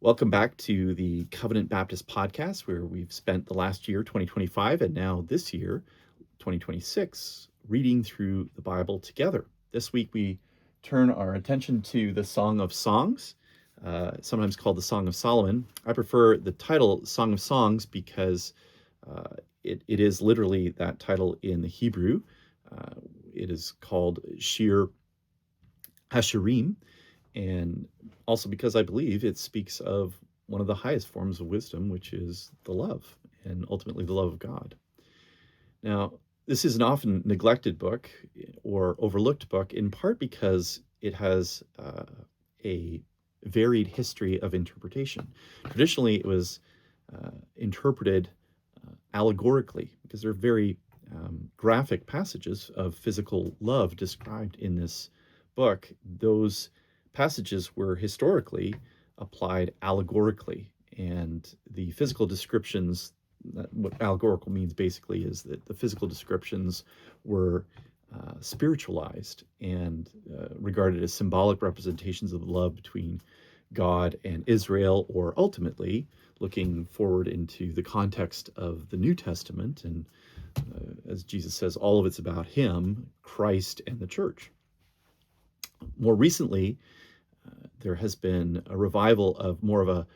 Welcome back to the Covenant Baptist Podcast, where we've spent the last year, 2025, and now this year, 2026, reading through the Bible together. This week, we turn our attention to the Song of Songs, sometimes called the Song of Solomon. I prefer the title Song of Songs because it is literally that title in the Hebrew. It is called Shir Hashirim, and also because I believe it speaks of one of the highest forms of wisdom, which is the love, and ultimately the love of God. Now, this is an often neglected book or overlooked book, in part because it has a varied history of interpretation. Traditionally, it was interpreted allegorically, because there are very graphic passages of physical love described in this book. Those passages were historically applied allegorically, and the physical descriptions, what allegorical means basically is that the physical descriptions were spiritualized and regarded as symbolic representations of the love between God and Israel, or ultimately looking forward into the context of the New Testament. And as Jesus says, all of it's about him, Christ, and the church. More recently, there has been a revival of more of a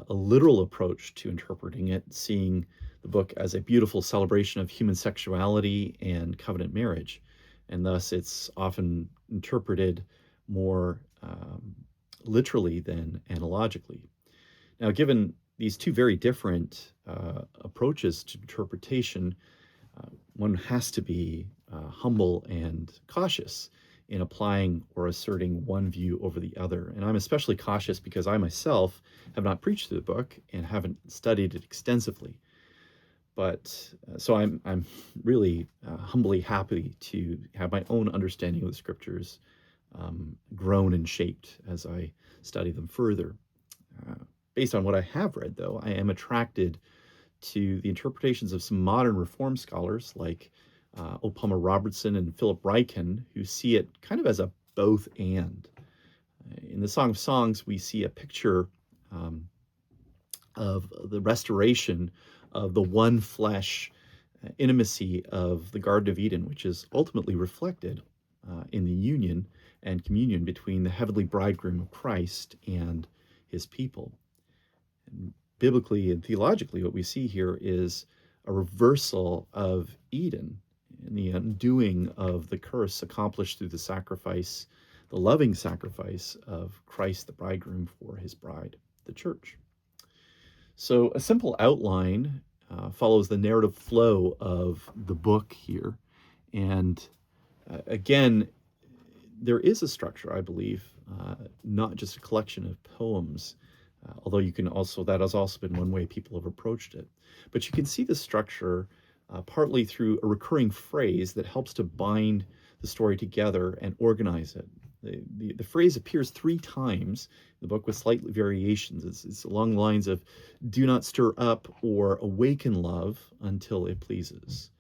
literal approach to interpreting it, seeing the book as a beautiful celebration of human sexuality and covenant marriage. And thus, it's often interpreted more literally than analogically. Now, given these two very different approaches to interpretation, one has to be humble and cautious in applying or asserting one view over the other. And I'm especially cautious because I myself have not preached through the book and haven't studied it extensively. But so I'm really humbly happy to have my own understanding of the scriptures grown and shaped as I study them further. Based on what I have read, though, I am attracted to the interpretations of some modern Reform scholars like O. Palmer Robertson and Philip Ryken, who see it kind of as a both and. In the Song of Songs, we see a picture of the restoration of the one flesh intimacy of the Garden of Eden, which is ultimately reflected in the union and communion between the heavenly bridegroom of Christ and his people. And biblically and theologically, what we see here is a reversal of Eden and the undoing of the curse accomplished through the sacrifice, the loving sacrifice of Christ, the bridegroom, for his bride, the church. So a simple outline follows the narrative flow of the book here. And again, there is a structure, I believe, not just a collection of poems, although you can also, that has also been one way people have approached it. But you can see the structure partly through a recurring phrase that helps to bind the story together and organize it. The phrase appears 3 times in the book with slight variations. It's along the lines of, do not stir up or awaken love until it pleases.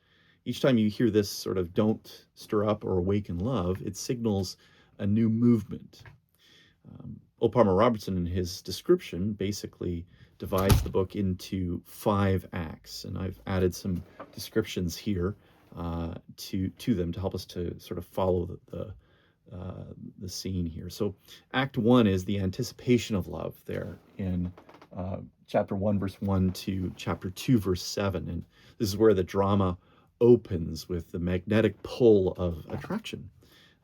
Each time you hear this sort of don't stir up or awaken love, it signals a new movement. O. Palmer Robertson, in his description, basically divides the book into 5 acts, and I've added some descriptions here to them to help us to sort of follow the scene here. So Act 1 is the anticipation of love there in chapter 1, verse 1 to chapter 2, verse 7. And this is where the drama opens with the magnetic pull of attraction,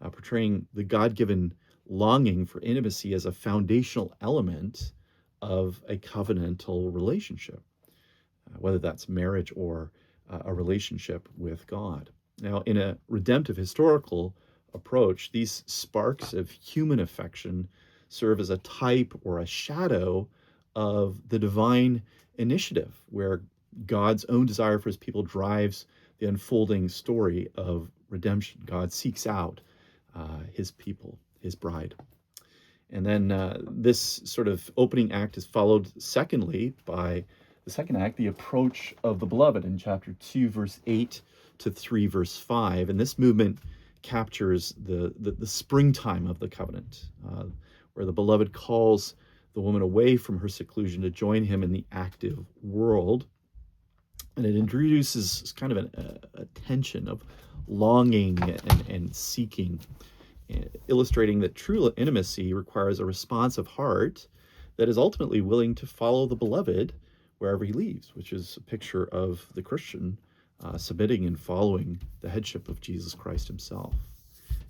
portraying the God-given longing for intimacy as a foundational element of a covenantal relationship, whether that's marriage or a relationship with God. Now, in a redemptive historical approach, these sparks of human affection serve as a type or a shadow of the divine initiative, where God's own desire for his people drives the unfolding story of redemption. God seeks out his people, his bride. And then this sort of opening act is followed, secondly, by the second act, the approach of the beloved in chapter 2, verse 8 to 3, verse 5. And this movement captures the springtime of the covenant, where the beloved calls the woman away from her seclusion to join him in the active world. And it introduces kind of a tension of longing and seeking, illustrating that true intimacy requires a responsive heart that is ultimately willing to follow the beloved wherever he leads, which is a picture of the Christian submitting and following the headship of Jesus Christ himself.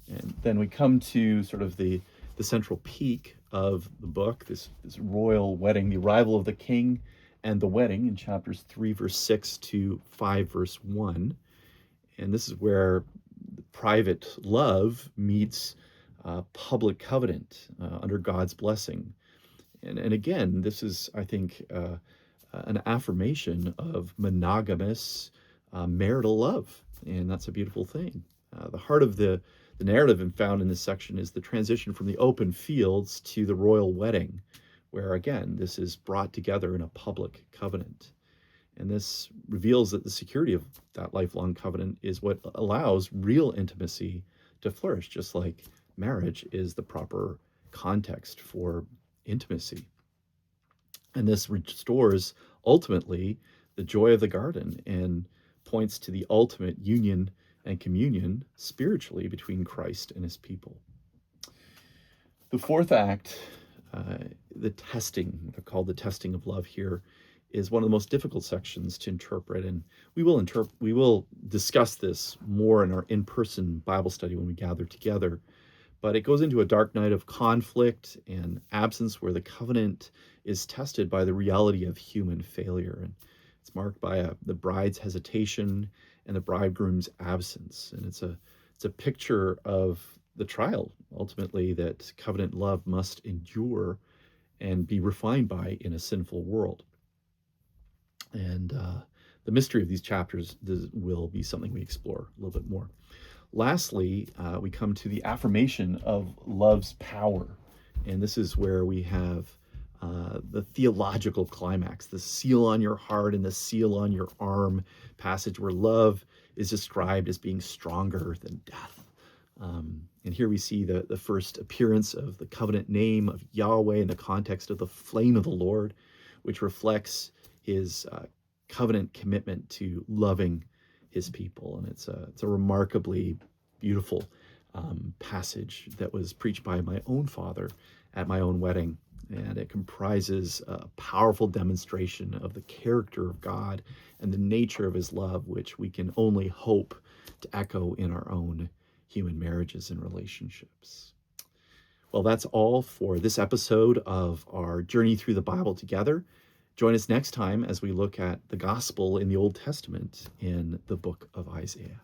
And then we come to sort of the central peak of the book, this royal wedding, the arrival of the king and the wedding in chapters 3, verse 6 to 5, verse 1. And this is where private love meets public covenant under God's blessing. And again, this is, I think, an affirmation of monogamous marital love. And that's a beautiful thing. The heart of the narrative found in this section is the transition from the open fields to the royal wedding, where again, this is brought together in a public covenant. And this reveals that the security of that lifelong covenant is what allows real intimacy to flourish, just like marriage is the proper context for intimacy. And this restores ultimately the joy of the garden and points to the ultimate union and communion spiritually between Christ and his people. The fourth act, the testing, they're called the testing of love here, is one of the most difficult sections to interpret. And we will discuss this more in our in-person Bible study when we gather together. But it goes into a dark night of conflict and absence where the covenant is tested by the reality of human failure. And it's marked by the bride's hesitation and the bridegroom's absence. And it's a picture of the trial, ultimately, that covenant love must endure and be refined by in a sinful world. And the mystery of these chapters will be something we explore a little bit more. Lastly, we come to the affirmation of love's power. And this is where we have the theological climax, the seal on your heart and the seal on your arm passage, where love is described as being stronger than death. And here we see the first appearance of the covenant name of Yahweh in the context of the flame of the Lord, which reflects his covenant commitment to loving his people. And it's a remarkably beautiful passage that was preached by my own father at my own wedding. And it comprises a powerful demonstration of the character of God and the nature of his love, which we can only hope to echo in our own human marriages and relationships. Well, that's all for this episode of our journey through the Bible together. Join us next time as we look at the gospel in the Old Testament in the book of Isaiah.